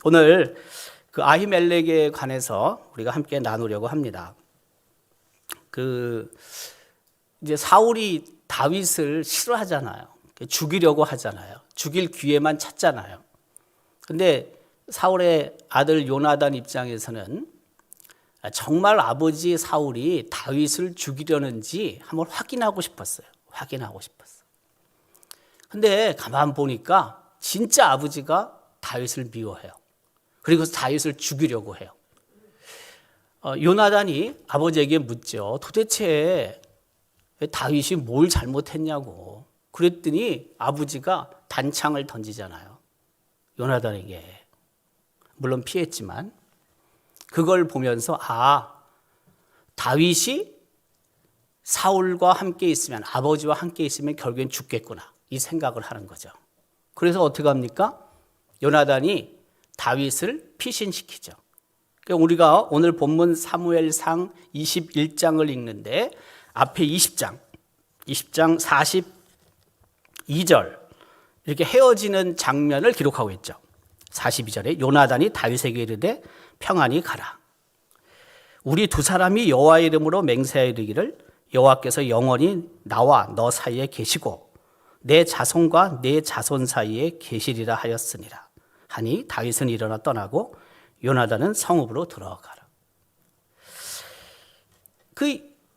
오늘 그 아히멜렉에 관해서 우리가 함께 나누려고 합니다. 이제 사울이 다윗을 싫어하잖아요. 죽이려고 하잖아요. 죽일 기회만 찾잖아요. 근데 사울의 아들 요나단 입장에서는 정말 아버지 사울이 다윗을 죽이려는지 한번 확인하고 싶었어요. 근데 가만 보니까 진짜 아버지가 다윗을 미워해요. 그리고 다윗을 죽이려고 해요. 요나단이 아버지에게 묻죠. 도대체 다윗이 뭘 잘못했냐고. 그랬더니 아버지가 단창을 던지잖아요. 요나단에게. 물론 피했지만 그걸 보면서 다윗이 사울과 함께 있으면, 아버지와 함께 있으면 결국엔 죽겠구나, 이 생각을 하는 거죠. 그래서 어떻게 합니까? 요나단이 다윗을 피신시키죠. 그러니까 우리가 오늘 본문 사무엘상 21장을 읽는데 앞에 20장 42절 이렇게 헤어지는 장면을 기록하고 있죠. 42절에 요나단이 다윗에게 이르되 평안히 가라. 우리 두 사람이 여호와의 이름으로 맹세하여 이르기를 여호와께서 영원히 나와 너 사이에 계시고 내 자손과 내 자손 사이에 계시리라 하였으니라 하니 다윗은 일어나 떠나고 요나단은 성읍으로 들어가라.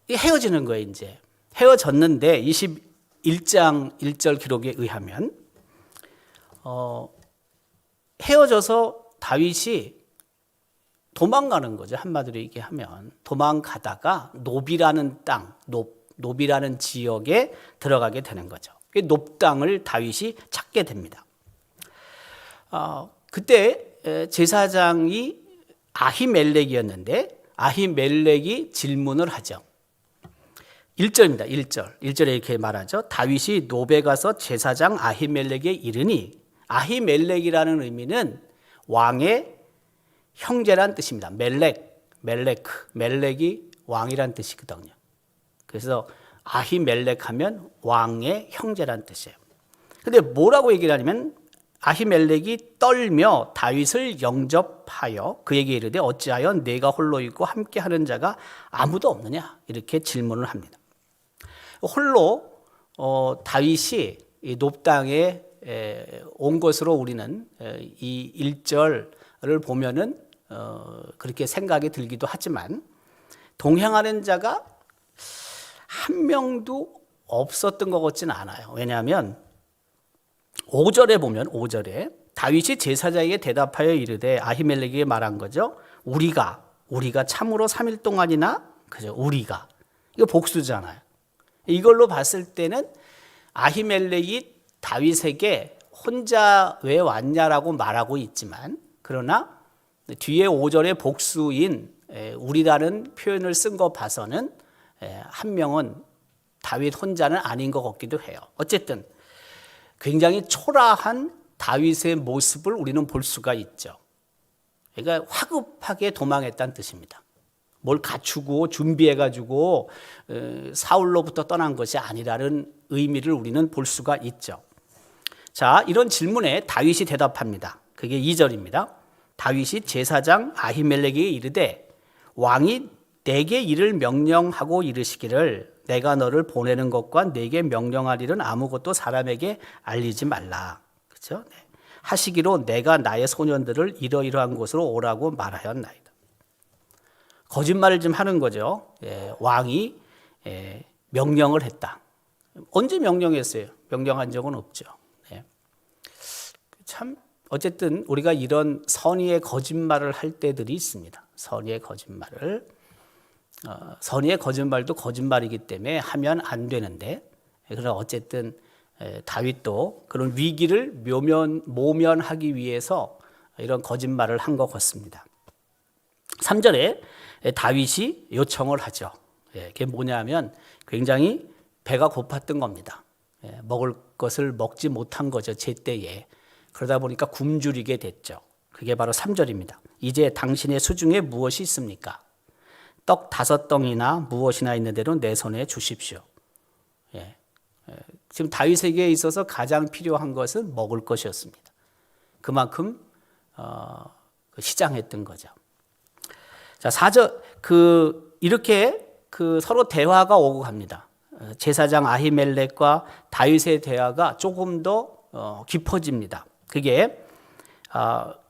헤어지는 거예요. 이제 헤어졌는데 21장 1절 기록에 의하면 헤어져서 다윗이 도망가는 거죠. 한마디로 얘기하면 도망가다가 노비라는 땅, 노비라는 지역에 들어가게 되는 거죠. 높 땅을 다윗이 찾게 됩니다. 그때 제사장이 아히멜렉이었는데 아히멜렉이 질문을 하죠. 1절입니다. 1절에 이렇게 말하죠. 다윗이 노베 가서 제사장 아히멜렉에 이르니, 아히멜렉이라는 의미는 왕의 형제란 뜻입니다. 멜렉이 왕이란 뜻이거든요. 그래서 아히멜렉 하면 왕의 형제란 뜻이에요. 근데 뭐라고 얘기를 하냐면 아히멜렉이 떨며 다윗을 영접하여 그에게 이르되 어찌하여 내가 홀로 있고 함께하는 자가 아무도 없느냐, 이렇게 질문을 합니다. 홀로 다윗이 높당에 온 것으로 우리는 이 1절을 보면은 그렇게 생각이 들기도 하지만 동행하는 자가 한 명도 없었던 것 같지는 않아요. 왜냐하면 5절에 보면 5절에 다윗이 제사장에게 대답하여 이르되 아히멜렉에게 말한 거죠. 우리가 참으로 3일 동안이나, 그죠? 우리가 이거 복수잖아요. 이걸로 봤을 때는 아히멜렉이 다윗에게 혼자 왜 왔냐라고 말하고 있지만, 그러나 뒤에 5절의 복수인 우리라는 표현을 쓴 거 봐서는 한 명은 다윗 혼자는 아닌 것 같기도 해요. 어쨌든 굉장히 초라한 다윗의 모습을 우리는 볼 수가 있죠. 그러니까 화급하게 도망했다는 뜻입니다. 뭘 갖추고 준비해가지고 사울로부터 떠난 것이 아니라는 의미를 우리는 볼 수가 있죠. 자, 이런 질문에 다윗이 대답합니다. 그게 2절입니다. 다윗이 제사장 아히멜렉에게 이르되 왕이 내게 이를 명령하고 이르시기를 내가 너를 보내는 것과 내게 명령할 일은 아무것도 사람에게 알리지 말라. 그렇죠? 네. 하시기로 내가 나의 소년들을 이러이러한 곳으로 오라고 말하였나이다. 거짓말을 좀 하는 거죠. 왕이 명령을 했다. 언제 명령했어요? 명령한 적은 없죠. 네. 참 어쨌든 우리가 이런 선의의 거짓말을 할 때들이 있습니다. 선의의 거짓말도 거짓말이기 때문에 하면 안 되는데, 그러나 어쨌든 다윗도 그런 위기를 모면하기 위해서 이런 거짓말을 한 것 같습니다. 3절에 다윗이 요청을 하죠. 그게 뭐냐면 굉장히 배가 고팠던 겁니다. 먹을 것을 먹지 못한 거죠, 제때에. 그러다 보니까 굶주리게 됐죠. 그게 바로 3절입니다. 이제 당신의 수중에 무엇이 있습니까? 떡 5덩이나 무엇이나 있는 대로 내 손에 주십시오. 지금 다윗에게 있어서 가장 필요한 것은 먹을 것이었습니다. 그만큼 시장했던 거죠. 자, 이렇게 서로 대화가 오고 갑니다. 제사장 아히멜렉과 다윗의 대화가 조금 더 깊어집니다. 그게 4절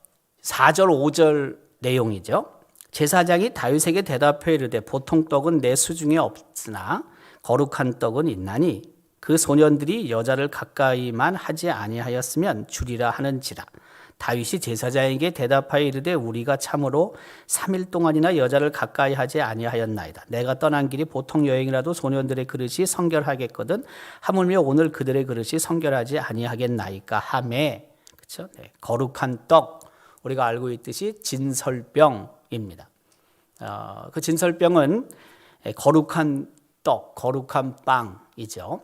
5절 내용이죠. 제사장이 다윗에게 대답해 이르되 보통 떡은 내 수중에 없으나 거룩한 떡은 있나니 그 소년들이 여자를 가까이만 하지 아니하였으면 주리라 하는지라. 다윗이 제사장에게 대답하여 이르되 우리가 참으로 3일 동안이나 여자를 가까이 하지 아니하였나이다. 내가 떠난 길이 보통 여행이라도 소년들의 그릇이 성결하겠거든 하물며 오늘 그들의 그릇이 성결하지 아니하겠나이까 하매. 그렇죠? 네. 거룩한 떡, 우리가 알고 있듯이 진설병입니다. 그 진설병은 거룩한 떡, 거룩한 빵이죠.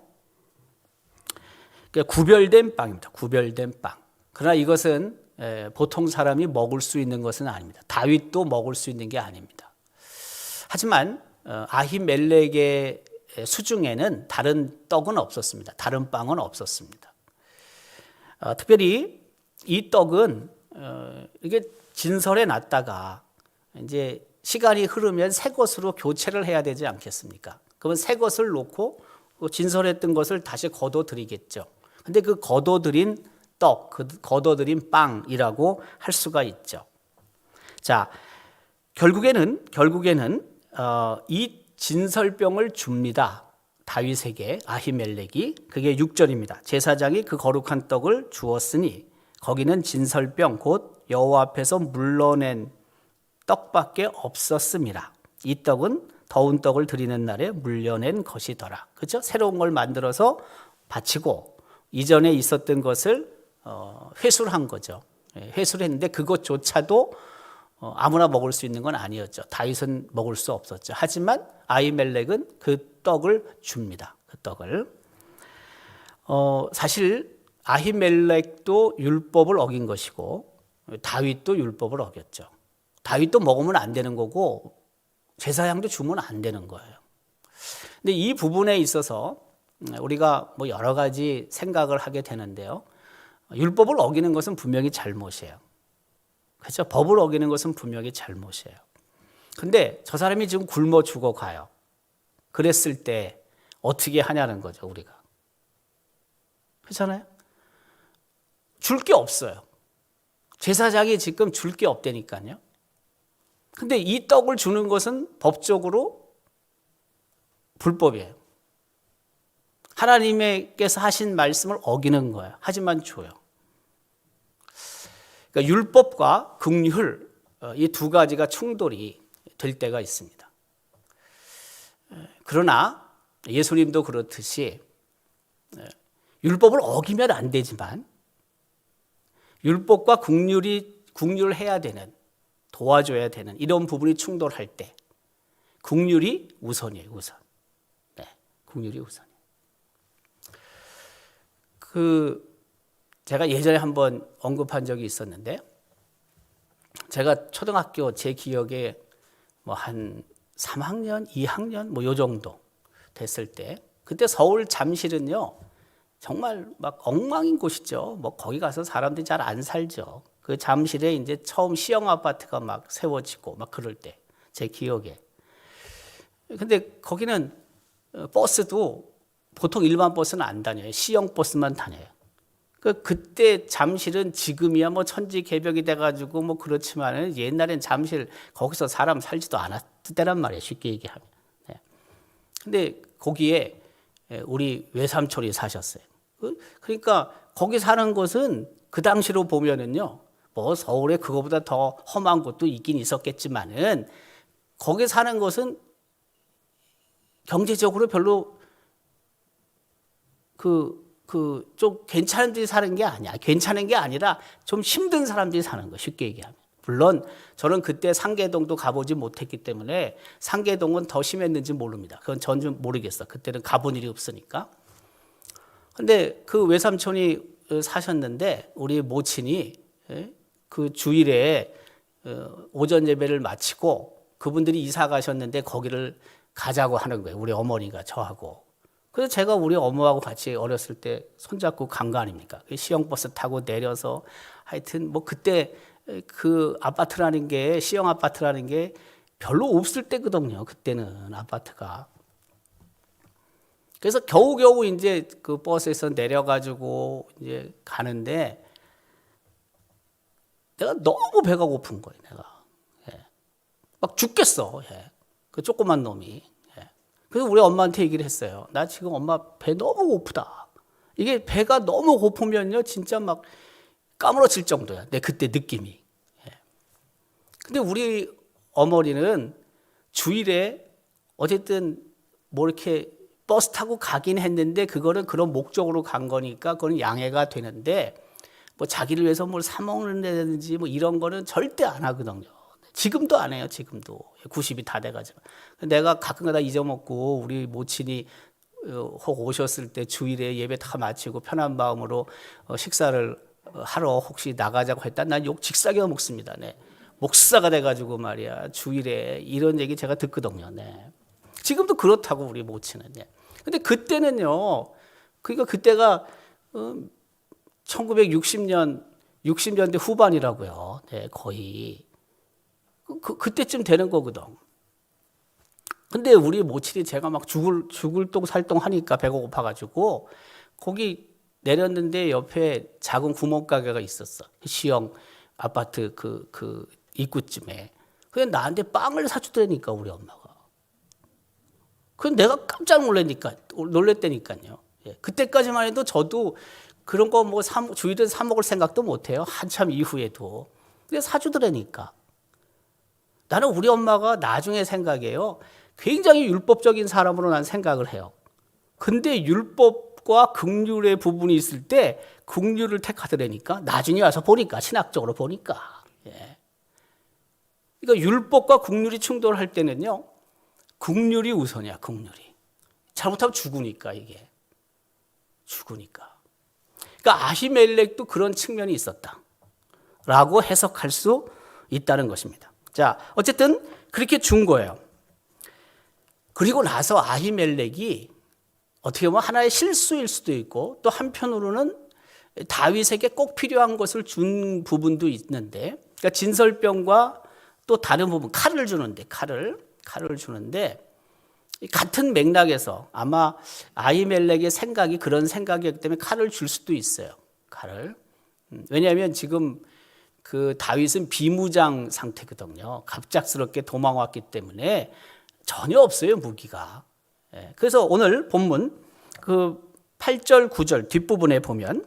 그러니까 구별된 빵입니다. 구별된 빵. 그러나 이것은 보통 사람이 먹을 수 있는 것은 아닙니다. 다윗도 먹을 수 있는 게 아닙니다. 하지만 아히멜렉의 수중에는 다른 떡은 없었습니다. 다른 빵은 없었습니다. 특별히 이 떡은 이게 진설해 놨다가 이제 시간이 흐르면 새 것으로 교체를 해야 되지 않겠습니까? 그러면 새 것을 놓고 진설했던 것을 다시 거둬들이겠죠. 근데 그 거둬들인 떡, 그 거둬들인 빵이라고 할 수가 있죠. 자, 결국에는 이 진설병을 줍니다. 다윗에게 아히멜렉이. 그게 6절입니다. 제사장이 그 거룩한 떡을 주었으니 거기는 진설병 곧 여호와 앞에서 물러낸 떡밖에 없었습니다. 이 떡은 더운 떡을 드리는 날에 물려낸 것이더라. 그렇죠? 새로운 걸 만들어서 바치고 이전에 있었던 것을 회수한 거죠. 회수를 했는데 그것조차도 아무나 먹을 수 있는 건 아니었죠. 다윗은 먹을 수 없었죠. 하지만 아히멜렉은 그 떡을 줍니다. 그 떡을. 사실 아히멜렉도 율법을 어긴 것이고 다윗도 율법을 어겼죠. 다윗도 먹으면 안 되는 거고 제사장도 주면 안 되는 거예요. 근데 이 부분에 있어서 우리가 뭐 여러 가지 생각을 하게 되는데요. 율법을 어기는 것은 분명히 잘못이에요. 그렇죠? 법을 어기는 것은 분명히 잘못이에요. 근데 저 사람이 지금 굶어 죽어가요. 그랬을 때 어떻게 하냐는 거죠, 우리가. 그렇잖아요? 줄 게 없어요. 제사장이 지금 줄 게 없다니까요. 근데 이 떡을 주는 것은 법적으로 불법이에요. 하나님께서 하신 말씀을 어기는 거예요. 하지만 줘요. 그러니까 율법과 긍휼 이 두 가지가 충돌이 될 때가 있습니다. 그러나 예수님도 그렇듯이 율법을 어기면 안 되지만 율법과 긍휼을 해야 되는, 도와줘야 되는 이런 부분이 충돌할 때 긍휼이 우선이에요. 우선. 네, 긍휼이 우선이에요. 제가 예전에 한번 언급한 적이 있었는데 제가 초등학교 제 기억에 뭐 한 3학년, 2학년 뭐 요 정도 됐을 때 그때 서울 잠실은요 정말 막 엉망인 곳이죠. 뭐 거기 가서 사람들이 잘 안 살죠. 그 잠실에 이제 처음 시형 아파트가 막 세워지고 막 그럴 때 제 기억에. 근데 거기는 버스도 보통 일반 버스는 안 다녀요. 시형 버스만 다녀요. 그때 잠실은 지금이야 뭐 천지개벽이 돼가지고 뭐 그렇지만은 옛날엔 잠실 거기서 사람 살지도 않았더란 말이에요. 쉽게 얘기하면. 네. 근데 거기에 우리 외삼촌이 사셨어요. 그러니까 거기 사는 곳은 그 당시로 보면은요, 뭐 서울에 그거보다 더 험한 곳도 있긴 있었겠지만은 거기 사는 곳은 경제적으로 별로 좀 괜찮은 데서 사는 게 아니야. 괜찮은 게 아니라 좀 힘든 사람들이 사는 거, 쉽게 얘기하면. 물론 저는 그때 상계동도 가보지 못했기 때문에 상계동은 더 심했는지 모릅니다. 그건 전 좀 모르겠어. 그때는 가본 일이 없으니까. 근데 그 외삼촌이 사셨는데 우리 모친이 그 주일에 오전 예배를 마치고 그분들이 이사 가셨는데 거기를 가자고 하는 거예요. 우리 어머니가 저하고. 그래서 제가 우리 어머하고 같이 어렸을 때 손잡고 간 거 아닙니까? 시형버스 타고 내려서 하여튼 뭐 그때 그 아파트라는 게 시형 아파트라는 게 별로 없을 때거든요. 그때는 아파트가. 그래서 겨우겨우 이제 그 버스에서 내려가지고 이제 가는데 내가 너무 배가 고픈 거예요. 내가 막 죽겠어. 그 조그만 놈이. 그래서 우리 엄마한테 얘기를 했어요. 나 지금 엄마 배 너무 고프다. 이게 배가 너무 고프면요, 진짜 막 까무러칠 정도야. 내 그때 느낌이. 근데 우리 어머니는 주일에 어쨌든 뭐 이렇게 버스 타고 가긴 했는데 그거는 그런 목적으로 간 거니까 그건 양해가 되는데 뭐 자기를 위해서 뭘 사 먹는다든지 뭐 이런 거는 절대 안 하거든요. 지금도 안 해요. 지금도 90이 다 돼가지고. 내가 가끔가다 잊어먹고 우리 모친이 혹 오셨을 때 주일에 예배 다 마치고 편한 마음으로 식사를 하러 혹시 나가자고 했다. 난 욕 직사겨 먹습니다. 네. 목사가 돼가지고 말이야 주일에 이런 얘기 제가 듣거든요. 네. 지금도 그렇다고 우리 모친은. 네. 근데 그때는요. 그러니까 그때가 1960년 60년대 후반이라고요. 네, 거의 그때쯤 되는 거거든. 근데 우리 모친이 제가 막 죽을 똥 살똥 하니까 배가 고파가지고 거기 내렸는데 옆에 작은 구멍가게가 있었어. 시형 아파트 그 입구쯤에. 그냥 나한테 빵을 사주더라니까 우리 엄마가. 그럼 내가 깜짝 놀랬다니까요. 그때까지만 해도 저도 그런 거 뭐 주일에 사 먹을 생각도 못 해요. 한참 이후에도. 근데 사주더라니까. 나는 우리 엄마가 나중에 생각해요. 굉장히 율법적인 사람으로 난 생각을 해요. 근데 율법과 긍휼의 부분이 있을 때 긍휼을 택하더라니까. 나중에 와서 보니까 신학적으로 보니까. 그러니까 율법과 긍휼이 충돌할 때는요. 긍휼이 우선이야. 긍휼이. 잘못하면 죽으니까 이게. 죽으니까. 그러니까 아히멜렉도 그런 측면이 있었다라고 해석할 수 있다는 것입니다. 자, 어쨌든 그렇게 준 거예요. 그리고 나서 아히멜렉이 어떻게 보면 하나의 실수일 수도 있고 또 한편으로는 다윗에게 꼭 필요한 것을 준 부분도 있는데, 그러니까 진설병과 또 다른 부분 칼을 주는데 칼을 주는데 같은 맥락에서 아마 아히멜렉의 생각이 그런 생각이었기 때문에 칼을 줄 수도 있어요. 칼을. 왜냐하면 지금 그 다윗은 비무장 상태거든요. 갑작스럽게 도망왔기 때문에 전혀 없어요, 무기가. 그래서 오늘 본문 그 8절 9절 뒷부분에 보면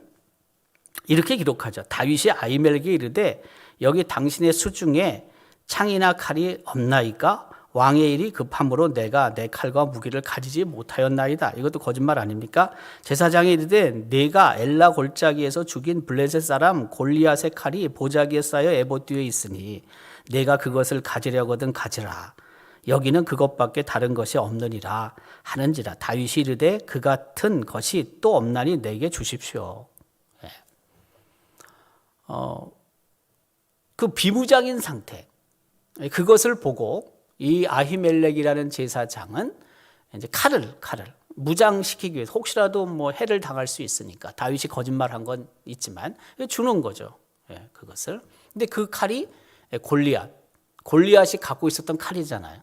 이렇게 기록하죠. 다윗이 아히멜렉에게 이르되 여기 당신의 수중에 창이나 칼이 없나이까? 왕의 일이 급함으로 내가 내 칼과 무기를 가지지 못하였나이다. 이것도 거짓말 아닙니까? 제사장이 이르되 내가 엘라 골짜기에서 죽인 블레셋 사람 골리앗의 칼이 보자기에 쌓여 에봇 뒤에 있으니 내가 그것을 가지려거든 가지라. 여기는 그것밖에 다른 것이 없느니라 하는지라. 다윗이 이르되 그 같은 것이 또 없나니 내게 주십시오. 그 비무장인 상태, 그것을 보고 이 아히멜렉이라는 제사장은 이제 칼을 무장시키기 위해서 혹시라도 뭐 해를 당할 수 있으니까 다윗이 거짓말한 건 있지만 주는 거죠. 그것을. 근데 그 칼이 골리앗이 갖고 있었던 칼이잖아요.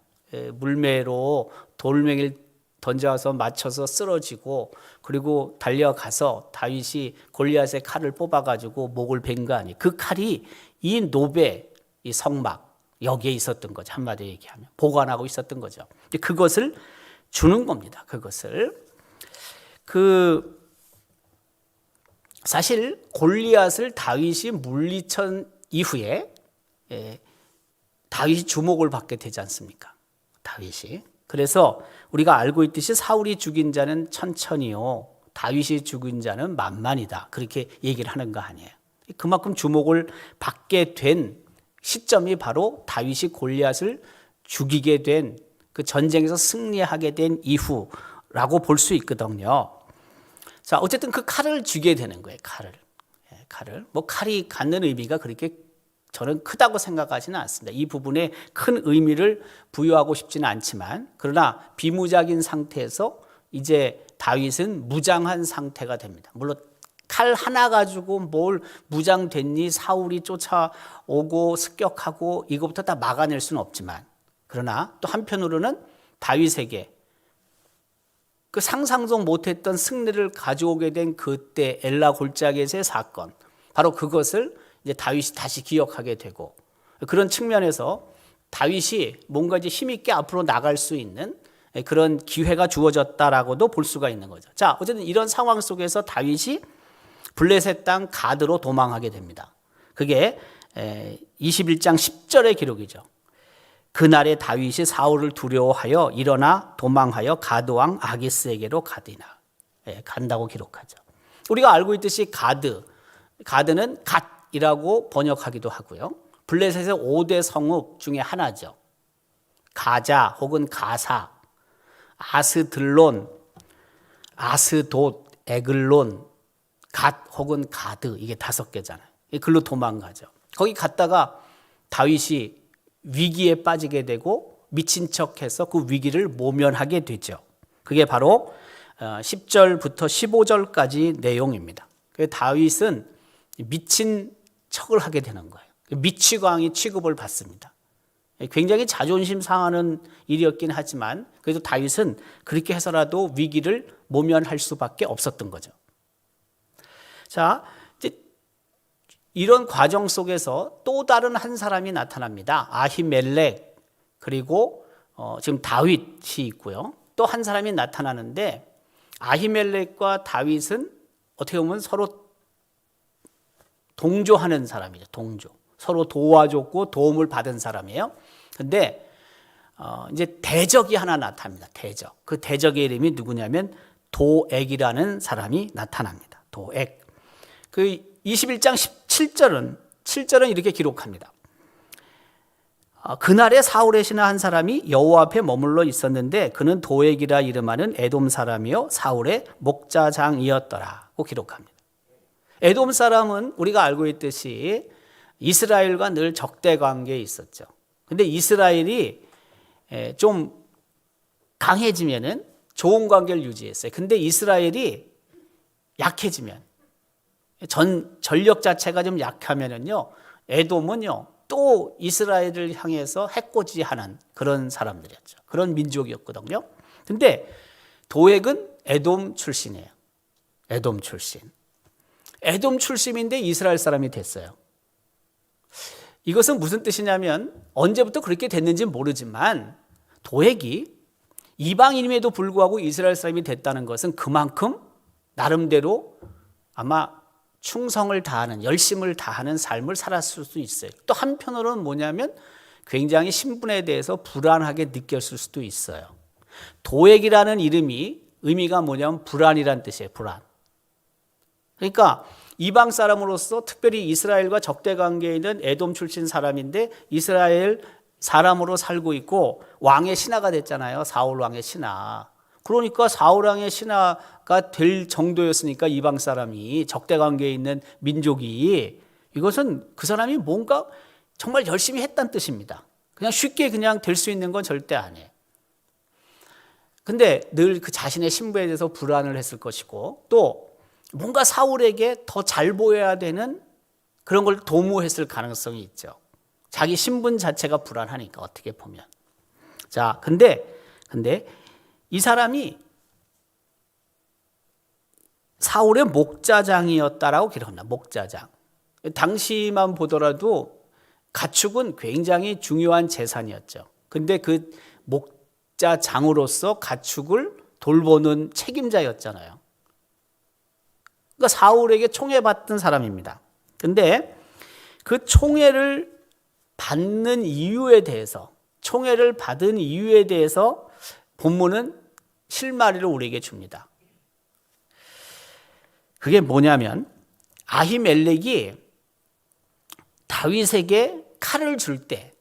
물매로 돌멩이를 던져서 맞춰서 쓰러지고 그리고 달려가서 다윗이 골리앗의 칼을 뽑아가지고 목을 벤 거 아니에요. 그 칼이 이 노베, 이 성막 여기에 있었던 거죠. 한마디로 얘기하면 보관하고 있었던 거죠. 그것을 주는 겁니다. 그것을 사실 골리앗을 다윗이 물리친 이후에 다윗이 주목을 받게 되지 않습니까? 다윗이. 그래서 우리가 알고 있듯이 사울이 죽인 자는 천천히요, 다윗이 죽인 자는 만만이다. 그렇게 얘기를 하는 거 아니에요. 그만큼 주목을 받게 된 시점이 바로 다윗이 골리앗을 죽이게 된 그 전쟁에서 승리하게 된 이후라고 볼 수 있거든요. 자, 어쨌든 그 칼을 쥐게 되는 거예요. 칼을. 뭐 칼이 갖는 의미가 그렇게 저는 크다고 생각하지는 않습니다. 이 부분에 큰 의미를 부여하고 싶지는 않지만, 그러나 비무장인 상태에서 이제 다윗은 무장한 상태가 됩니다. 물론 칼 하나 가지고 뭘 무장됐니 사울이 쫓아오고 습격하고 이것부터 다 막아낼 수는 없지만, 그러나 또 한편으로는 다윗에게 그 상상도 못했던 승리를 가져오게 된 그때 엘라 골짜기에서의 사건, 바로 그것을 이제 다윗이 다시 기억하게 되고, 그런 측면에서 다윗이 뭔가 이제 힘있게 앞으로 나갈 수 있는 그런 기회가 주어졌다라고도 볼 수가 있는 거죠. 자, 어쨌든 이런 상황 속에서 다윗이 블레셋 땅 가드로 도망하게 됩니다. 그게 21장 10절의 기록이죠. 그날에 다윗이 사울을 두려워하여 일어나 도망하여 가드왕 아기스에게로 간다고 기록하죠. 우리가 알고 있듯이 가드는 갓이라고 번역하기도 하고요. 블레셋의 5대 성읍 중에 하나죠. 가자 혹은 가사, 아스들론, 아스돗, 에글론, 갓 혹은 가드, 이게 5개잖아요. 글로 도망가죠. 거기 갔다가 다윗이 위기에 빠지게 되고 미친 척해서 그 위기를 모면하게 되죠. 그게 바로 10절부터 15절까지 내용입니다. 다윗은 미친 척을 하게 되는 거예요. 미치광이 취급을 받습니다. 굉장히 자존심 상하는 일이었긴 하지만 그래도 다윗은 그렇게 해서라도 위기를 모면할 수밖에 없었던 거죠. 자, 이제 이런 과정 속에서 또 다른 한 사람이 나타납니다. 아히멜렉, 그리고 지금 다윗이 있고요. 또 한 사람이 나타나는데, 아히멜렉과 다윗은 어떻게 보면 서로 동조하는 사람이죠. 동조. 서로 도와줬고 도움을 받은 사람이에요. 근데 이제 대적이 하나 나타납니다. 대적. 그 대적의 이름이 누구냐면 도액이라는 사람이 나타납니다. 도액. 그 21장 7절은 이렇게 기록합니다. 그날에 사울의 신하 한 사람이 여호와 앞에 머물러 있었는데 그는 도액이라 이름하는 에돔 사람이요 사울의 목자장이었더라고 기록합니다. 에돔 사람은 우리가 알고 있듯이 이스라엘과 늘 적대 관계에 있었죠. 근데 이스라엘이 좀 강해지면은 좋은 관계를 유지했어요. 근데 이스라엘이 약해지면, 전력 자체가 좀 약하면은요, 에돔은요, 또 이스라엘을 향해서 해코지하는 그런 사람들이었죠. 그런 민족이었거든요. 근데 도액은 에돔 출신이에요. 에돔 출신. 에돔 출신인데 이스라엘 사람이 됐어요. 이것은 무슨 뜻이냐면 언제부터 그렇게 됐는지 모르지만 도액이 이방인임에도 불구하고 이스라엘 사람이 됐다는 것은 그만큼 나름대로 아마 충성을 다하는, 열심을 다하는 삶을 살았을 수 있어요. 또 한편으로는 뭐냐면 굉장히 신분에 대해서 불안하게 느꼈을 수도 있어요. 도액이라는 이름이 의미가 뭐냐면 불안이란 뜻이에요. 불안. 그러니까 이방 사람으로서 특별히 이스라엘과 적대 관계에 있는 에돔 출신 사람인데 이스라엘 사람으로 살고 있고 왕의 신하가 됐잖아요. 사울 왕의 신하. 그러니까 사울 왕의 신하가 될 정도였으니까 이방 사람이, 적대 관계에 있는 민족이, 이것은 그 사람이 뭔가 정말 열심히 했다는 뜻입니다. 그냥 쉽게 그냥 될 수 있는 건 절대 아니에요. 근데 늘 그 자신의 신분에 대해서 불안을 했을 것이고 또 뭔가 사울에게 더 잘 보여야 되는 그런 걸 도모했을 가능성이 있죠. 자기 신분 자체가 불안하니까 어떻게 보면. 자, 근데 이 사람이 사울의 목자장이었다라고 기록합니다. 목자장. 당시만 보더라도 가축은 굉장히 중요한 재산이었죠. 근데 그 목자장으로서 가축을 돌보는 책임자였잖아요. 그러니까 사울에게 총애받던 사람입니다. 근데 그 총애를 받는 이유에 대해서, 총애를 받은 이유에 대해서 본문은 실마리를 우리에게 줍니다. 그게 뭐냐면 아히멜렉이 다윗에게 칼을 줄 때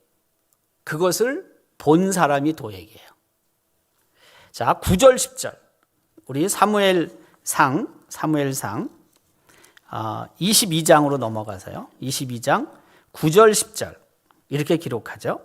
그것을 본 사람이 도액이에요. 자, 9절 10절 우리 사무엘상 22장으로 넘어가서요. 22장 9절 10절 이렇게 기록하죠.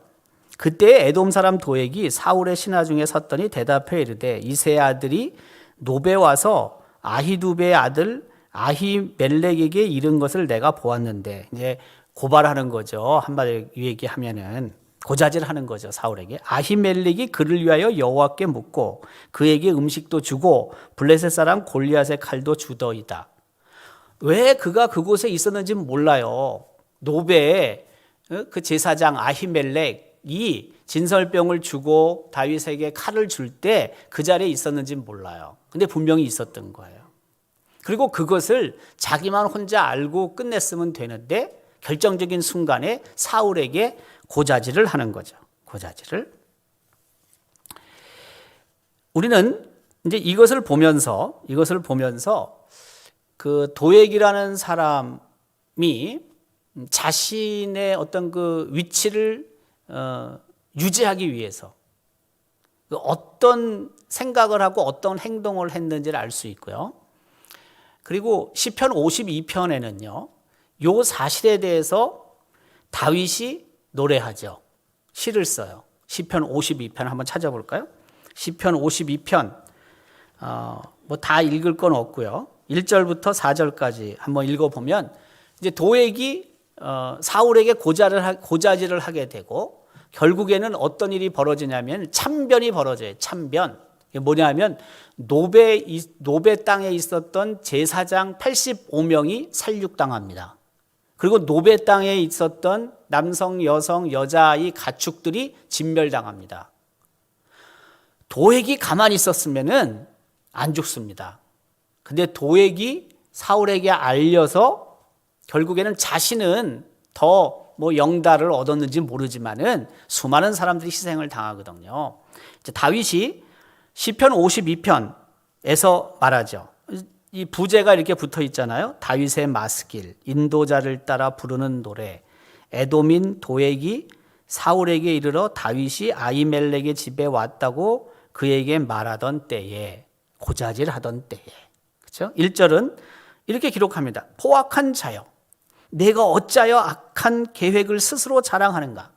그때 에돔 사람 도액이 사울의 신하 중에 섰더니 대답해 이르되 이새의 아들이 노베 와서 아히두베의 아들 아히멜렉에게 이른 것을 내가 보았는데, 이제 고발하는 거죠. 한마디로 얘기하면은 고자질하는 거죠. 사울에게. 아히멜렉이 그를 위하여 여호와께 묻고 그에게 음식도 주고 블레셋 사람 골리앗의 칼도 주더이다. 왜 그가 그곳에 있었는지는 몰라요. 노베의 그 제사장 아히멜렉이 진설병을 주고 다윗에게 칼을 줄 때 그 자리에 있었는지는 몰라요. 근데 분명히 있었던 거예요. 그리고 그것을 자기만 혼자 알고 끝냈으면 되는데 결정적인 순간에 사울에게 고자질을 하는 거죠. 고자질을. 우리는 이제 이것을 보면서 그 도액이라는 사람이 자신의 어떤 그 위치를 유지하기 위해서 어떤 생각을 하고 어떤 행동을 했는지를 알 수 있고요. 그리고 시편 52편에는요. 요 사실에 대해서 다윗이 노래하죠. 시를 써요. 시편 52편 한번 찾아볼까요? 시편 52편 뭐 다 읽을 건 없고요. 1절부터 4절까지 한번 읽어보면 이제 도액이 사울에게 고자질을 하게 되고 결국에는 어떤 일이 벌어지냐면 참변이 벌어져요. 참변. 이게 뭐냐면 노베 땅에 있었던 제사장 85명이 살육당합니다. 그리고 노베 땅에 있었던 남성, 여성, 여자아이 가축들이 진멸당합니다. 도액이 가만히 있었으면은 안 죽습니다. 근데 도액이 사울에게 알려서 결국에는 자신은 더 뭐 영달을 얻었는지 모르지만은 수많은 사람들이 희생을 당하거든요. 이제 다윗이 시편 52편에서 말하죠. 이 부제가 이렇게 붙어 있잖아요. 다윗의 마스길, 인도자를 따라 부르는 노래, 에돔인 도액이 사울에게 이르러 다윗이 아히멜렉의 집에 왔다고 그에게 말하던 때에, 고자질하던 때에. 그렇죠? 1절은 이렇게 기록합니다. 포악한 자여, 내가 어찌하여 악한 계획을 스스로 자랑하는가?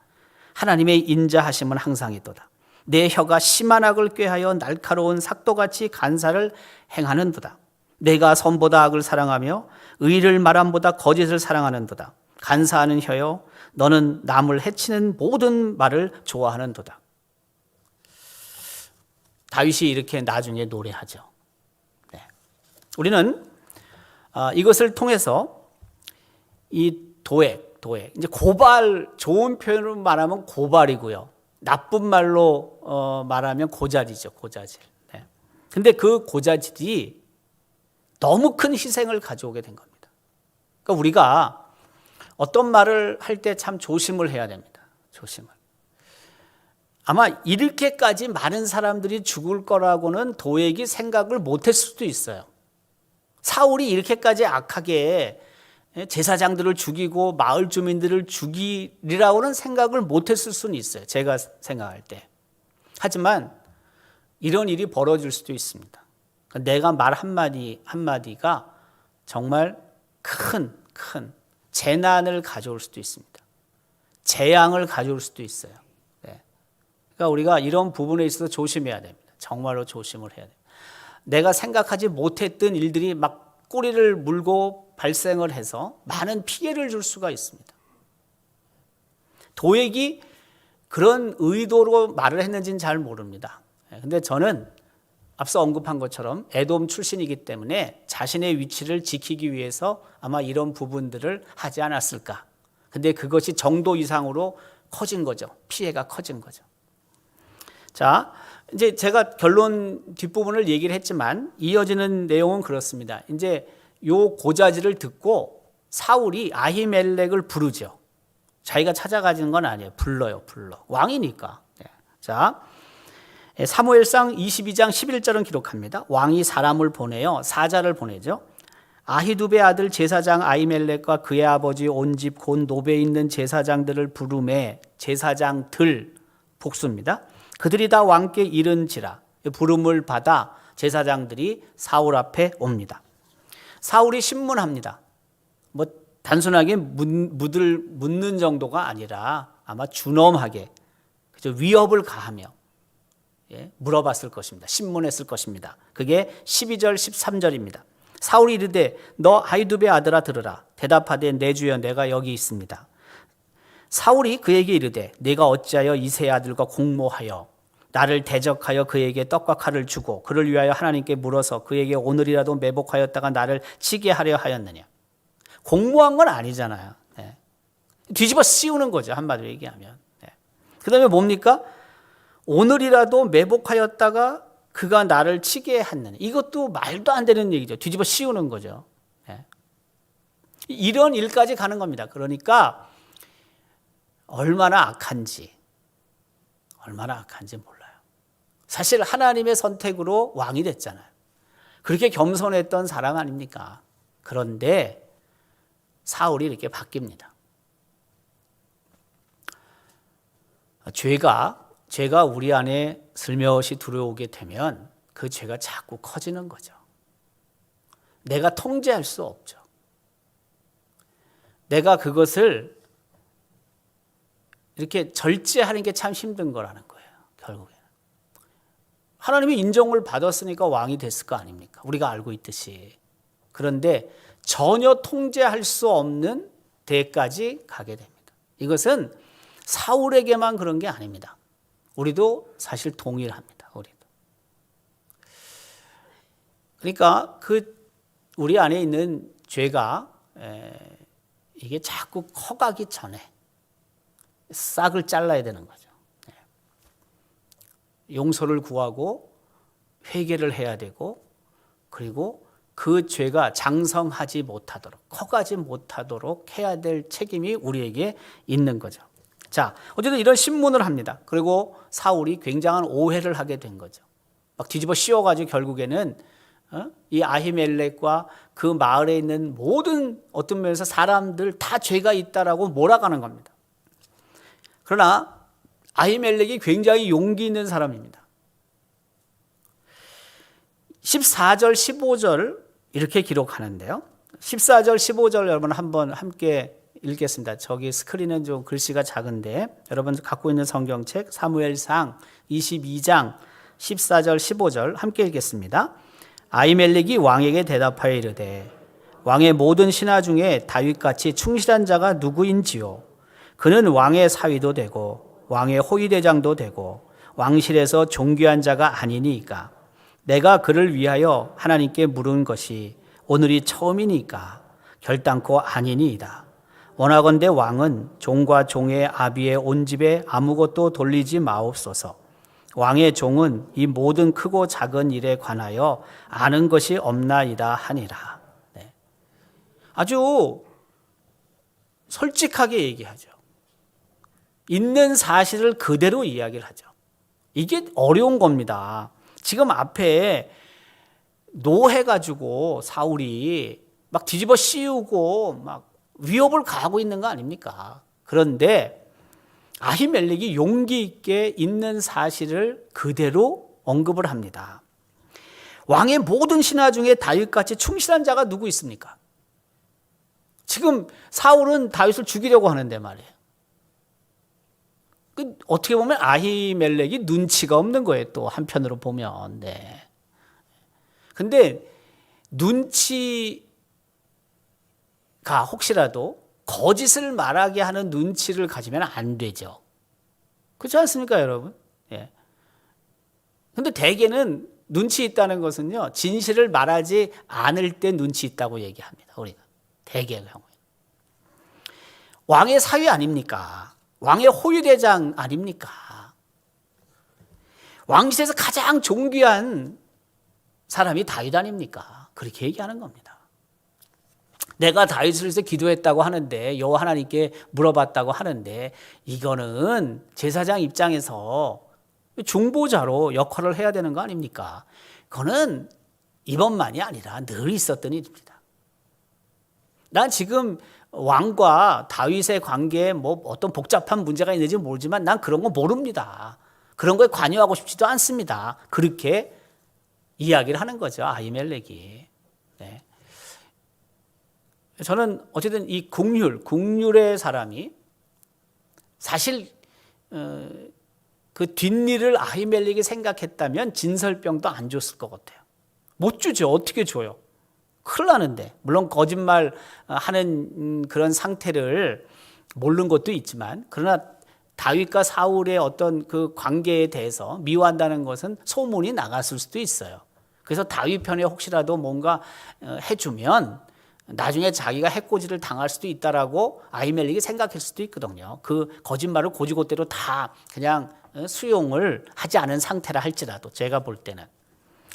하나님의 인자하심은 항상 있도다. 내 혀가 심한 악을 꾀하여 날카로운 삭도같이 간사를 행하는도다. 내가 선보다 악을 사랑하며 의를 말함보다 거짓을 사랑하는도다. 간사하는 혀여, 너는 남을 해치는 모든 말을 좋아하는도다. 다윗이 이렇게 나중에 노래하죠. 네. 우리는 이것을 통해서 이 도액, 이제 고발, 좋은 표현으로 말하면 고발이고요. 나쁜 말로 말하면 고자질이죠, 고자질. 네. 근데 그 고자질이 너무 큰 희생을 가져오게 된 겁니다. 그러니까 우리가 어떤 말을 할 때 참 조심을 해야 됩니다. 조심을. 아마 이렇게까지 많은 사람들이 죽을 거라고는 도액이 생각을 못했을 수도 있어요. 사울이 이렇게까지 악하게 제사장들을 죽이고 마을 주민들을 죽이리라고는 생각을 못했을 수는 있어요. 제가 생각할 때. 하지만 이런 일이 벌어질 수도 있습니다. 내가 말 한마디가 정말 큰 재난을 가져올 수도 있습니다. 재앙을 가져올 수도 있어요. 네. 그러니까 우리가 이런 부분에 있어서 조심해야 됩니다. 정말로 조심을 해야 돼요. 내가 생각하지 못했던 일들이 막 꼬리를 물고 발생을 해서 많은 피해를 줄 수가 있습니다. 도액이 그런 의도로 말을 했는지는 잘 모릅니다. 그런데 저는 앞서 언급한 것처럼 에돔 출신이기 때문에 자신의 위치를 지키기 위해서 아마 이런 부분들을 하지 않았을까. 근데 그것이 정도 이상으로 커진 거죠. 피해가 커진 거죠. 자, 이제 제가 결론 뒷부분을 얘기를 했지만 이어지는 내용은 그렇습니다. 이제 요 고자질을 듣고 사울이 아히멜렉을 부르죠. 자기가 찾아가지는 건 아니에요. 불러. 왕이니까. 자, 사무엘상 22장 11절은 기록합니다. 왕이 사람을 보내요. 사자를 보내죠. 아히두베 아들 제사장 아히멜렉과 그의 아버지 온 집 곧 노베에 있는 제사장들을 부르매, 제사장들 복수입니다. 그들이 다 왕께 이른지라. 부름을 받아 제사장들이 사울 앞에 옵니다. 사울이 신문합니다. 뭐 단순하게 묻는 정도가 아니라 아마 준엄하게, 그죠? 위협을 가하며 물어봤을 것입니다. 신문했을 것입니다. 그게 12절 13절입니다. 사울이 이르되 너 아히두베 아들아 들으라. 대답하되 내 주여 내가 여기 있습니다. 사울이 그에게 이르되 네가 어찌하여 이새의 아들과 공모하여 나를 대적하여 그에게 떡과 칼을 주고 그를 위하여 하나님께 물어서 그에게 오늘이라도 매복하였다가 나를 치게 하려 하였느냐. 공모한 건 아니잖아요. 네. 뒤집어 씌우는 거죠. 한마디로 얘기하면. 네. 그 다음에 뭡니까? 오늘이라도 매복하였다가 그가 나를 치게 했느냐. 이것도 말도 안 되는 얘기죠. 뒤집어 씌우는 거죠. 네. 이런 일까지 가는 겁니다. 그러니까 얼마나 악한지 몰라요. 사실 하나님의 선택으로 왕이 됐잖아요. 그렇게 겸손했던 사람 아닙니까? 그런데 사울이 이렇게 바뀝니다. 죄가 우리 안에 슬며시 들어오게 되면 그 죄가 자꾸 커지는 거죠. 내가 통제할 수 없죠. 내가 그것을 이렇게 절제하는 게 참 힘든 거라는 거예요. 결국에는. 하나님이 인정을 받았으니까 왕이 됐을 거 아닙니까? 우리가 알고 있듯이. 그런데 전혀 통제할 수 없는 데까지 가게 됩니다. 이것은 사울에게만 그런 게 아닙니다. 우리도 사실 동일합니다. 우리도. 그러니까 우리 안에 있는 죄가 이게 자꾸 커가기 전에 싹을 잘라야 되는 거죠. 용서를 구하고 회개를 해야 되고 그리고 그 죄가 장성하지 못하도록 커가지 못하도록 해야 될 책임이 우리에게 있는 거죠. 자, 어쨌든 이런 신문을 합니다. 그리고 사울이 굉장한 오해를 하게 된 거죠. 막 뒤집어 씌워가지고 결국에는 이 아히멜렉과 그 마을에 있는 모든 어떤 면에서 사람들 다 죄가 있다라고 몰아가는 겁니다. 그러나 아히멜렉이 굉장히 용기 있는 사람입니다. 14절, 15절 이렇게 기록하는데요. 14절, 15절 여러분 한번 함께 읽겠습니다. 저기 스크린은 좀 글씨가 작은데 여러분 갖고 있는 성경책 사무엘상 22장 14절, 15절 함께 읽겠습니다. 아히멜렉이 왕에게 대답하여 이르되 왕의 모든 신하 중에 다윗같이 충실한 자가 누구인지요? 그는 왕의 사위도 되고 왕의 호위대장도 되고 왕실에서 존귀한 자가 아니니까 내가 그를 위하여 하나님께 물은 것이 오늘이 처음이니까 결단코 아니니이다. 원하건대 왕은 종과 종의 아비의 온 집에 아무것도 돌리지 마옵소서. 왕의 종은 이 모든 크고 작은 일에 관하여 아는 것이 없나이다 하니라. 네. 아주 솔직하게 얘기하죠. 있는 사실을 그대로 이야기를 하죠. 이게 어려운 겁니다. 지금 앞에 노해가지고 사울이 막 뒤집어 씌우고 막 위협을 가하고 있는 거 아닙니까? 그런데 아히멜렉이 용기 있게 있는 사실을 그대로 언급을 합니다. 왕의 모든 신하 중에 다윗같이 충실한 자가 누구 있습니까? 지금 사울은 다윗을 죽이려고 하는데 말이에요. 어떻게 보면 아히멜렉이 눈치가 없는 거예요. 또 한편으로 보면. 네. 근데 눈치가 혹시라도 거짓을 말하게 하는 눈치를 가지면 안 되죠. 그렇지 않습니까, 여러분? 예. 근데 대개는 눈치 있다는 것은요, 진실을 말하지 않을 때 눈치 있다고 얘기합니다. 우리가. 대개의 경우에. 왕의 사위 아닙니까? 왕의 호위대장 아닙니까? 왕실에서 가장 존귀한 사람이 다윗 아닙니까? 그렇게 얘기하는 겁니다. 내가 다윗을 위해서 기도했다고 하는데 여호와 하나님께 물어봤다고 하는데 이거는 제사장 입장에서 중보자로 역할을 해야 되는 거 아닙니까? 그거는 이번만이 아니라 늘 있었던 일입니다. 난 지금 왕과 다윗의 관계에 뭐 어떤 복잡한 문제가 있는지 모르지만 난 그런 거 모릅니다. 그런 거에 관여하고 싶지도 않습니다. 그렇게 이야기를 하는 거죠. 아히멜렉이. 네. 저는 어쨌든 이 국률의 사람이 사실 그 뒷일을 아히멜렉이 생각했다면 진설병도 안 줬을 것 같아요. 못 주죠. 어떻게 줘요? 큰일 나는데, 물론 거짓말 하는 그런 상태를 모르는 것도 있지만, 그러나 다윗과 사울의 어떤 그 관계에 대해서 미워한다는 것은 소문이 나갔을 수도 있어요. 그래서 다윗 편에 혹시라도 뭔가 해주면 나중에 자기가 해코지를 당할 수도 있다라고 아히멜렉이 생각할 수도 있거든요. 그 거짓말을 고지고대로 다 그냥 수용을 하지 않은 상태라 할지라도, 제가 볼 때는.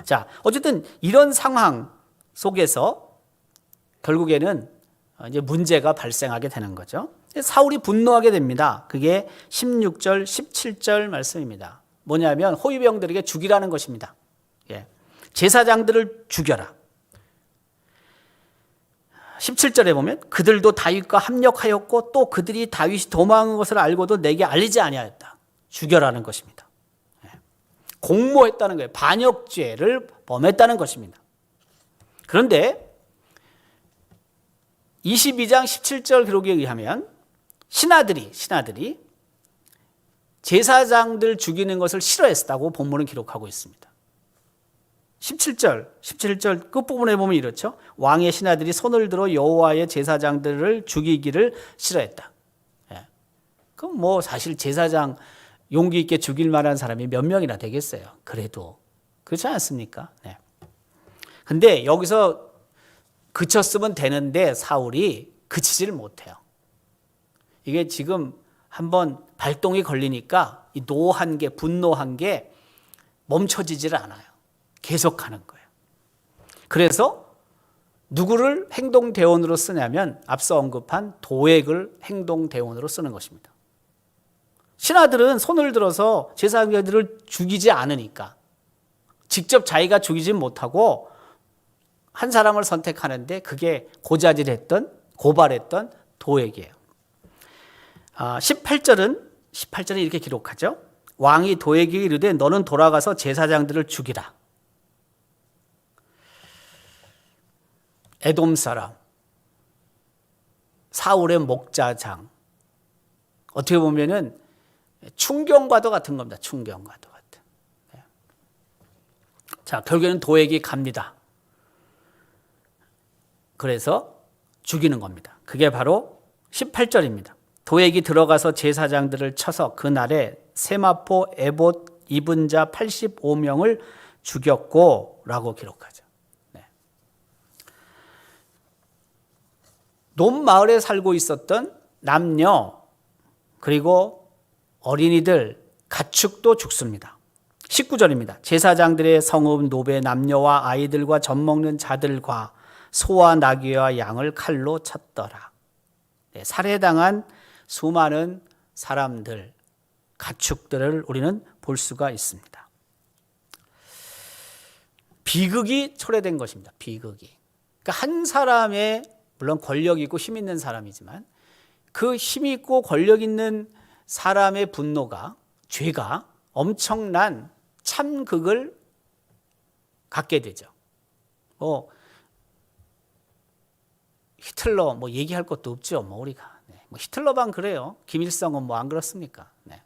자, 어쨌든 이런 상황 속에서 결국에는 이제 문제가 발생하게 되는 거죠. 사울이 분노하게 됩니다. 그게 16절, 17절 말씀입니다. 뭐냐면 호위병들에게 죽이라는 것입니다. 예. 제사장들을 죽여라. 17절에 보면 그들도 다윗과 합력하였고 또 그들이 다윗이 도망한 것을 알고도 내게 알리지 아니하였다. 죽여라는 것입니다. 예. 공모했다는 거예요. 반역죄를 범했다는 것입니다. 그런데 22장 17절 기록에 의하면 신하들이 제사장들 죽이는 것을 싫어했다고 본문은 기록하고 있습니다. 17절 끝부분에 보면 이렇죠. 왕의 신하들이 손을 들어 여호와의 제사장들을 죽이기를 싫어했다. 예. 그럼 뭐 사실 제사장 용기 있게 죽일 만한 사람이 몇 명이나 되겠어요. 그래도 그렇지 않습니까? 네. 근데 여기서 그쳤으면 되는데 사울이 그치지를 못해요. 이게 지금 한번 발동이 걸리니까 이 노한 게, 분노한 게 멈춰지질 않아요. 계속하는 거예요. 그래서 누구를 행동대원으로 쓰냐면 앞서 언급한 도액을 행동대원으로 쓰는 것입니다. 신하들은 손을 들어서 제사장들을 죽이지 않으니까 직접 자기가 죽이지 못하고 한 사람을 선택하는데 그게 고발했던 도액이에요. 18절은 이렇게 기록하죠. 왕이 도액에게 이르되 너는 돌아가서 제사장들을 죽이라. 에돔 사람, 사울의 목자장. 어떻게 보면은 충경과도 같은 겁니다. 충경과도 같은. 네. 자, 결국에는 도액이 갑니다. 그래서 죽이는 겁니다. 그게 바로 18절입니다. 도액이 들어가서 제사장들을 쳐서 그날에 세마포 에봇 입은 자 85명을 죽였고 라고 기록하죠. 네. 논 마을에 살고 있었던 남녀 그리고 어린이들 가축도 죽습니다. 19절입니다. 제사장들의 성읍 노베 남녀와 아이들과 젖 먹는 자들과 소와 나귀와 양을 칼로 쳤더라. 네, 살해당한 수많은 사람들, 가축들을 우리는 볼 수가 있습니다. 비극이 초래된 것입니다. 비극이. 그러니까 한 사람의 물론 권력 있고 힘 있는 사람이지만 그 힘 있고 권력 있는 사람의 분노가, 죄가 엄청난 참극을 갖게 되죠. 히틀러 뭐 얘기할 것도 없죠. 뭐 우리가. 뭐 히틀러만 그래요. 김일성은 뭐 안 그렇습니까? 네.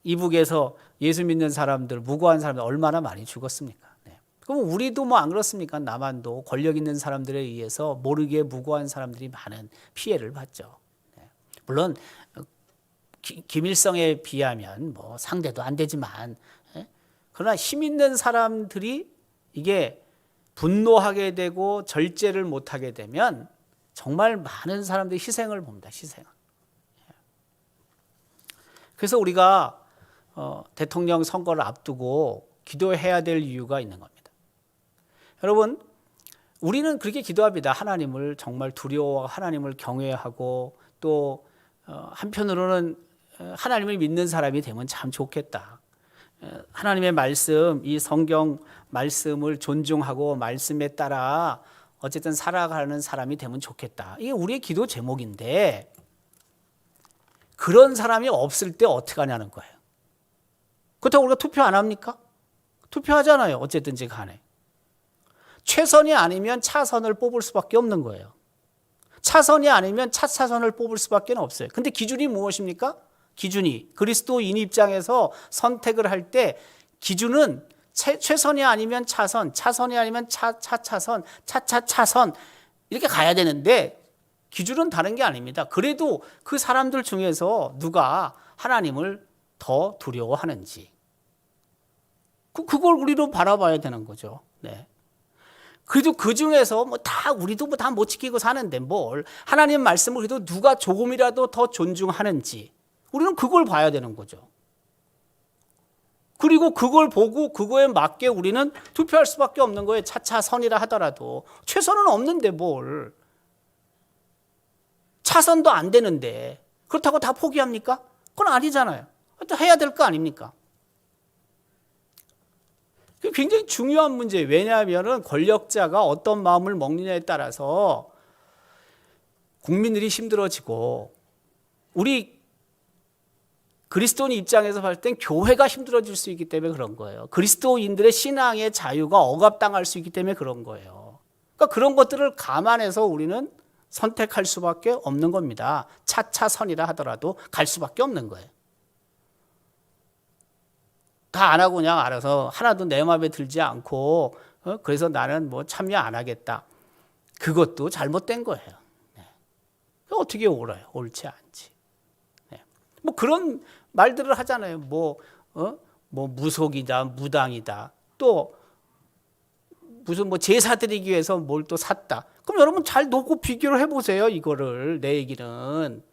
이북에서 예수 믿는 사람들, 무고한 사람들 얼마나 많이 죽었습니까? 네. 그럼 우리도 뭐 안 그렇습니까? 남한도 권력 있는 사람들에 의해서 모르게 무고한 사람들이 많은 피해를 봤죠. 네. 물론 김일성에 비하면 뭐 상대도 안 되지만, 그러나 힘 있는 사람들이 이게 분노하게 되고 절제를 못하게 되면 정말 많은 사람들이 희생을 봅니다. 희생을. 그래서 우리가 대통령 선거를 앞두고 기도해야 될 이유가 있는 겁니다. 여러분, 우리는 그렇게 기도합니다. 하나님을 정말 두려워하고 하나님을 경외하고 또 한편으로는 하나님을 믿는 사람이 되면 참 좋겠다. 하나님의 말씀, 이 성경 말씀을 존중하고 말씀에 따라 어쨌든 살아가는 사람이 되면 좋겠다. 이게 우리의 기도 제목인데 그런 사람이 없을 때 어떻게 하냐는 거예요. 그렇다고 우리가 투표 안 합니까? 투표하잖아요. 어쨌든지 간에. 최선이 아니면 차선을 뽑을 수밖에 없는 거예요. 차선이 아니면 차차선을 뽑을 수밖에 없어요. 근데 기준이 무엇입니까? 기준이 그리스도인 입장에서 선택을 할 때 기준은 최선이 아니면 차선, 차선이 아니면 차선, 차선 이렇게 가야 되는데 기준은 다른 게 아닙니다. 그래도 그 사람들 중에서 누가 하나님을 더 두려워하는지 그걸 우리도 바라봐야 되는 거죠. 네. 그래도 그 중에서 우리도 다 못 지키고 사는데 뭘 하나님 말씀을 그래도 누가 조금이라도 더 존중하는지 우리는 그걸 봐야 되는 거죠. 그리고 그걸 보고 그거에 맞게 우리는 투표할 수밖에 없는 거예요. 차선이라 하더라도 최선은 없는데 뭘 차선도 안 되는데 그렇다고 다 포기합니까? 그건 아니잖아요. 또 해야 될 거 아닙니까? 굉장히 중요한 문제예요. 왜냐하면 권력자가 어떤 마음을 먹느냐에 따라서 국민들이 힘들어지고 우리 그리스도인 입장에서 봤을 땐 교회가 힘들어질 수 있기 때문에 그런 거예요. 그리스도인들의 신앙의 자유가 억압당할 수 있기 때문에 그런 거예요. 그러니까 그런 것들을 감안해서 우리는 선택할 수밖에 없는 겁니다. 차선이라 하더라도 갈 수밖에 없는 거예요. 다 안 하고 그냥 알아서 하나도 내 마음에 들지 않고 그래서 나는 참여 안 하겠다. 그것도 잘못된 거예요. 네. 어떻게 옳아요? 옳지 않지. 네. 그런 말들을 하잖아요. 무속이다, 무당이다. 또 무슨 제사 드리기 위해서 뭘 또 샀다. 그럼 여러분 잘 놓고 비교를 해보세요. 이거를 내 얘기는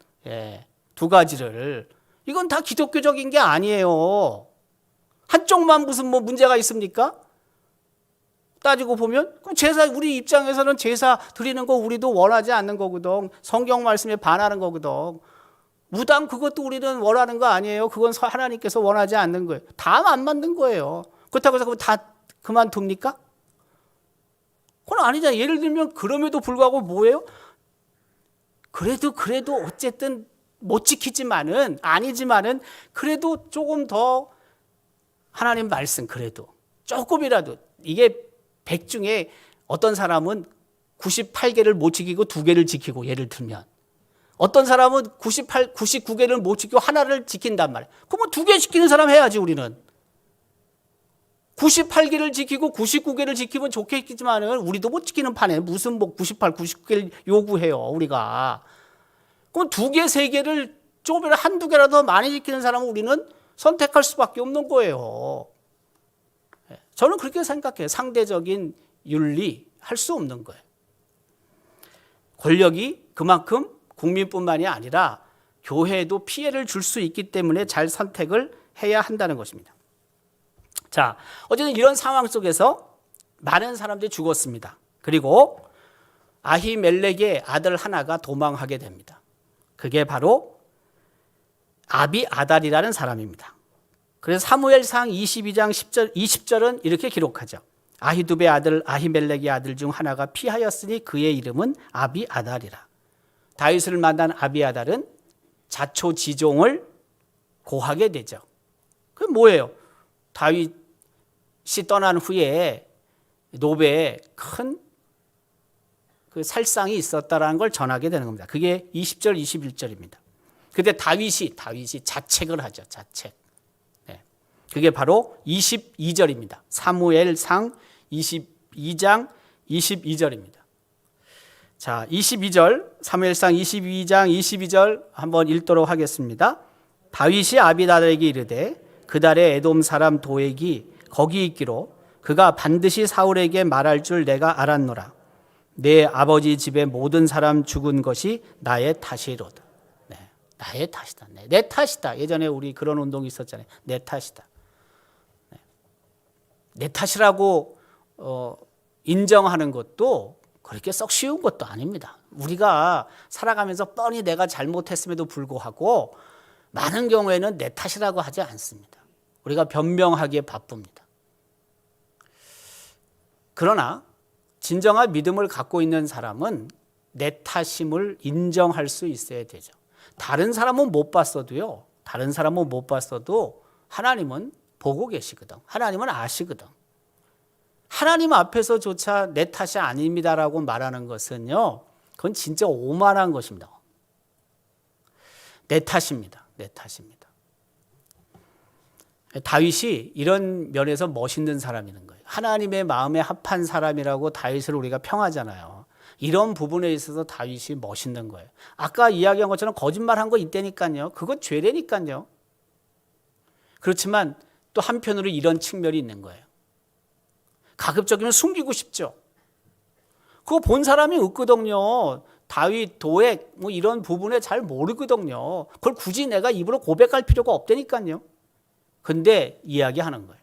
두 가지를 이건 다 기독교적인 게 아니에요. 한쪽만 무슨 문제가 있습니까? 따지고 보면 그럼 제사 우리 입장에서는 제사 드리는 거 우리도 원하지 않는 거거든. 성경 말씀에 반하는 거거든. 무당 그것도 우리는 원하는 거 아니에요. 그건 하나님께서 원하지 않는 거예요. 다 안 맞는 거예요. 그렇다고 해서 다 그만둡니까? 그건 아니잖아요. 예를 들면 그럼에도 불구하고 뭐예요? 그래도 어쨌든 못 지키지만은 아니지만은 그래도 조금 더 하나님 말씀 그래도 조금이라도 이게 100 중에 어떤 사람은 98개를 못 지키고 2개를 지키고 예를 들면 어떤 사람은 99개를 못 지키고 하나를 지킨단 말이에요. 그러면 2개 지키는 사람 해야지 우리는. 98개를 지키고 99개를 지키면 좋겠지만은 우리도 못 지키는 판에 무슨 98, 99개를 요구해요 우리가. 그럼 2개, 3개를 조금이라도 한두 개라도 더 많이 지키는 사람은 우리는 선택할 수밖에 없는 거예요. 저는 그렇게 생각해요. 상대적인 윤리 할 수 없는 거예요. 권력이 그만큼 국민뿐만이 아니라 교회에도 피해를 줄 수 있기 때문에 잘 선택을 해야 한다는 것입니다. 자, 어쨌든 이런 상황 속에서 많은 사람들이 죽었습니다. 그리고 아히멜렉의 아들 하나가 도망하게 됩니다. 그게 바로 아비아달이라는 사람입니다. 그래서 사무엘상 22장 20절은 이렇게 기록하죠. 아히두베의 아들 아히멜렉의 아들 중 하나가 피하였으니 그의 이름은 아비아달이라. 다윗을 만난 아비아달은 자초지종을 고하게 되죠. 그게 뭐예요? 다윗이 떠난 후에 노베에 큰 그 살상이 있었다라는 걸 전하게 되는 겁니다. 그게 20절, 21절입니다. 그때 다윗이 자책을 하죠. 자책. 네. 그게 바로 22절입니다. 사무엘상 22장 22절입니다. 자, 22절 사무엘상 22장 22절 한번 읽도록 하겠습니다. 다윗이 아비다달에게 이르되 그달에 에돔 사람 도액이 거기 있기로 그가 반드시 사울에게 말할 줄 내가 알았노라. 내 아버지 집의 모든 사람 죽은 것이 나의 탓이로다. 네, 나의 탓이다. 네, 내 탓이다. 예전에 우리 그런 운동이 있었잖아요. 내 탓이다. 네. 내 탓이라고 인정하는 것도 그렇게 썩 쉬운 것도 아닙니다. 우리가 살아가면서 뻔히 내가 잘못했음에도 불구하고 많은 경우에는 내 탓이라고 하지 않습니다. 우리가 변명하기에 바쁩니다. 그러나 진정한 믿음을 갖고 있는 사람은 내 탓임을 인정할 수 있어야 되죠. 다른 사람은 못 봤어도요. 다른 사람은 못 봤어도 하나님은 보고 계시거든. 하나님은 아시거든. 하나님 앞에서조차 내 탓이 아닙니다라고 말하는 것은요. 그건 진짜 오만한 것입니다. 내 탓입니다. 내 탓입니다. 다윗이 이런 면에서 멋있는 사람이는 거예요. 하나님의 마음에 합한 사람이라고 다윗을 우리가 평하잖아요. 이런 부분에 있어서 다윗이 멋있는 거예요. 아까 이야기한 것처럼 거짓말한 거 있다니까요. 그건 죄라니까요. 그렇지만 또 한편으로 이런 측면이 있는 거예요. 가급적이면 숨기고 싶죠. 그거 본 사람이 없거든요. 다윗, 도액 뭐 이런 부분에 잘 모르거든요. 그걸 굳이 내가 입으로 고백할 필요가 없다니까요. 근데 이야기하는 거예요.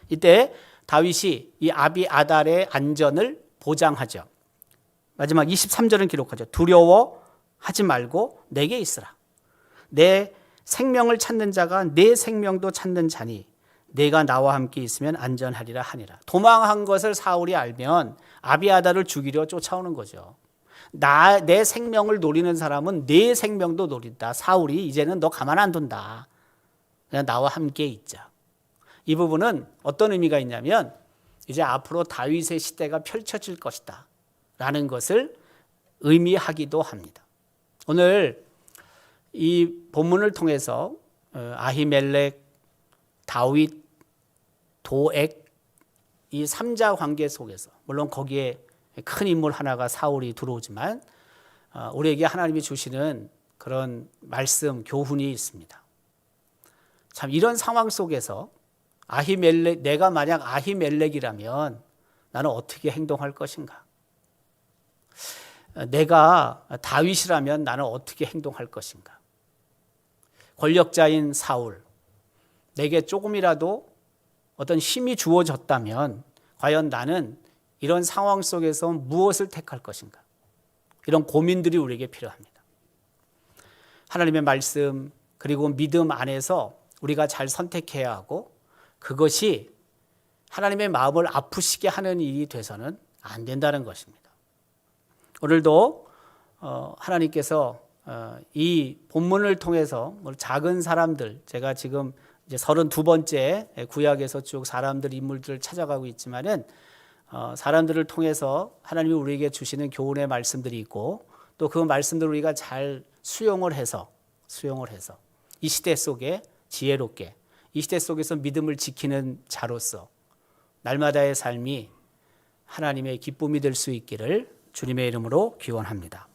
이때 다윗이 이 아비아달의 안전을 보장하죠. 마지막 23절은 기록하죠. 두려워하지 말고 내게 있으라. 내 생명을 찾는 자가 내 생명도 찾는 자니 내가 나와 함께 있으면 안전하리라 하니라. 도망한 것을 사울이 알면 아비아달을 죽이려 쫓아오는 거죠. 내 생명을 노리는 사람은 내 생명도 노린다. 사울이 이제는 너 가만 안 둔다. 그냥 나와 함께 있자. 이 부분은 어떤 의미가 있냐면 이제 앞으로 다윗의 시대가 펼쳐질 것이다 라는 것을 의미하기도 합니다. 오늘 이 본문을 통해서 아히멜렉, 다윗, 도액 이 3자 관계 속에서 물론 거기에 큰 인물 하나가 사울이 들어오지만 우리에게 하나님이 주시는 그런 말씀, 교훈이 있습니다. 참 이런 상황 속에서 내가 만약 아히멜렉이라면 나는 어떻게 행동할 것인가? 내가 다윗이라면 나는 어떻게 행동할 것인가? 권력자인 사울, 내게 조금이라도 어떤 힘이 주어졌다면 과연 나는 이런 상황 속에서 무엇을 택할 것인가? 이런 고민들이 우리에게 필요합니다. 하나님의 말씀 그리고 믿음 안에서 우리가 잘 선택해야 하고 그것이 하나님의 마음을 아프시게 하는 일이 돼서는 안 된다는 것입니다. 오늘도 하나님께서 이 본문을 통해서 작은 사람들, 제가 지금 이제 32번째 구약에서 쭉 사람들, 인물들을 찾아가고 있지만은 사람들을 통해서 하나님이 우리에게 주시는 교훈의 말씀들이 있고 또 그 말씀들을 우리가 잘 수용을 해서 이 시대 속에 지혜롭게 이 시대 속에서 믿음을 지키는 자로서 날마다의 삶이 하나님의 기쁨이 될 수 있기를 주님의 이름으로 기원합니다.